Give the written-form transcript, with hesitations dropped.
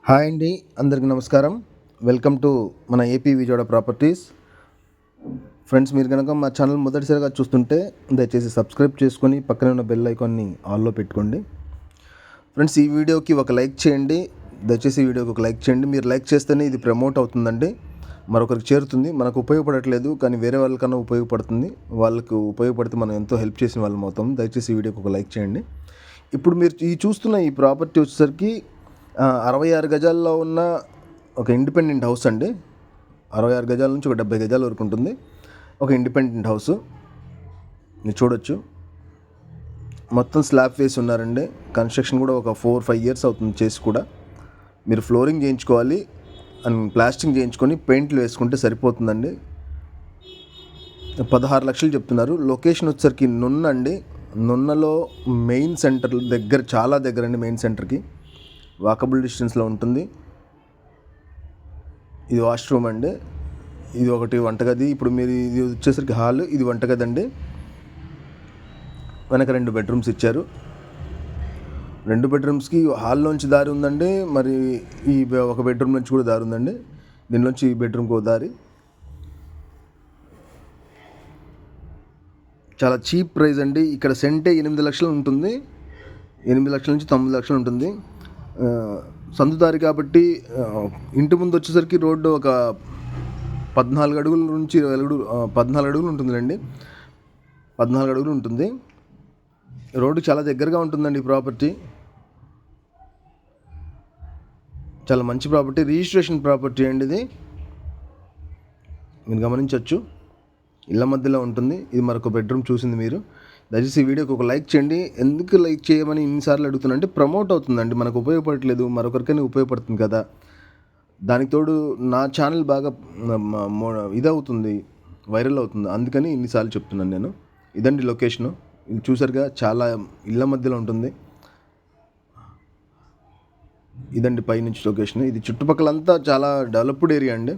Hi అండి, అందరికీ నమస్కారం. వెల్కమ్ టు మన ఏపీ విజయవాడ ప్రాపర్టీస్. ఫ్రెండ్స్, మీరు కనుక మా ఛానల్ మొదటిసారిగా చూస్తుంటే దయచేసి సబ్స్క్రైబ్ చేసుకొని పక్కనే ఉన్న బెల్ ఐకాన్ని ఆల్లో పెట్టుకోండి. ఫ్రెండ్స్, ఈ వీడియోకి ఒక లైక్ చేయండి. దయచేసి ఈ వీడియోకి ఒక లైక్ చేయండి. మీరు లైక్ చేస్తేనే ఇది ప్రమోట్ అవుతుందండి, మరొకరికి చేరుతుంది. మనకు ఉపయోగపడట్లేదు, కానీ వేరే వాళ్ళకన్నా ఉపయోగపడుతుంది. వాళ్ళకు ఉపయోగపడితే మనం ఎంతో హెల్ప్ చేసిన వాళ్ళం అవుతాం. దయచేసి ఈ వీడియోకి ఒక లైక్ చేయండి. ఇప్పుడు మీరు చూస్తున్న ఈ ప్రాపర్టీ వచ్చేసరికి 66 గజాల్లో ఉన్న ఒక ఇండిపెండెంట్ హౌస్ అండి. 66 గజాల నుంచి ఒక 70 గజాల వరకు ఉంటుంది. ఒక ఇండిపెండెంట్ హౌస్ మీరు చూడొచ్చు. మొత్తం స్లాబ్ వేసి ఉన్నారండి. కన్స్ట్రక్షన్ కూడా ఒక 4-5 ఇయర్స్ అవుతుంది చేసి కూడా. మీరు ఫ్లోరింగ్ చేయించుకోవాలి అండ్ ప్లాస్టింగ్ చేయించుకొని పెయింట్లు వేసుకుంటే సరిపోతుందండి. 16 లక్షలు చెప్తున్నారు. లొకేషన్ వచ్చేసరికి నున్న అండి. నున్నలో మెయిన్ సెంటర్ దగ్గర, చాలా దగ్గర అండి. మెయిన్ సెంటర్కి వాకబుల్ డిస్టెన్స్లో ఉంటుంది. ఇది వాష్రూమ్ అండి. ఇది ఒకటి వంటగది. ఇప్పుడు మీరు ఇది వచ్చేసరికి హాల్, ఇది వంటగది అండి. వెనక 2 బెడ్రూమ్స్ ఇచ్చారు. 2 బెడ్రూమ్స్కి హాల్లోంచి దారి ఉందండి. మరి ఈ ఒక బెడ్రూమ్ నుంచి కూడా దారి ఉందండి. దీనిలోంచి ఈ బెడ్రూమ్కి ఒక దారి. చాలా చీప్ ప్రైస్ అండి. ఇక్కడ సెంటే 8 లక్షలు ఉంటుంది. 8 లక్షల నుంచి 9 లక్షలు ఉంటుంది. సందుదారి కాబట్టి ఇంటి ముందు వచ్చేసరికి రోడ్డు ఒక 14 అడుగుల నుంచి 14 అడుగులు ఉంటుందండి. 14 అడుగులు ఉంటుంది. రోడ్డు చాలా దగ్గరగా ఉంటుందండి. ఈ ప్రాపర్టీ చాలా మంచి ప్రాపర్టీ. రిజిస్ట్రేషన్ ప్రాపర్టీ అండి. ఇది మీరు గమనించవచ్చు. ఇళ్ళ మధ్యలో ఉంటుంది. ఇది మరొక బెడ్రూమ్ చూసింది మీరు. దయచేసి ఈ వీడియోకి ఒక లైక్ చేయండి. ఎందుకు లైక్ చేయమని ఇన్నిసార్లు అడుగుతున్నానంటే, ప్రమోట్ అవుతుందండి. మనకు ఉపయోగపడట్లేదు, మరొకరికైనా ఉపయోగపడుతుంది కదా. దానికి తోడు నా ఛానల్ బాగా ఇదవుతుంది, వైరల్ అవుతుంది. అందుకని ఇన్నిసార్లు చెప్తున్నాను నేను. ఇదండి లొకేషను. ఇది చూసారుగా, చాలా ఇళ్ళ మధ్యలో ఉంటుంది. ఇదండి పైనుంచి లొకేషన్. ఇది చుట్టుపక్కలంతా చాలా డెవలప్డ్ ఏరియా అండి.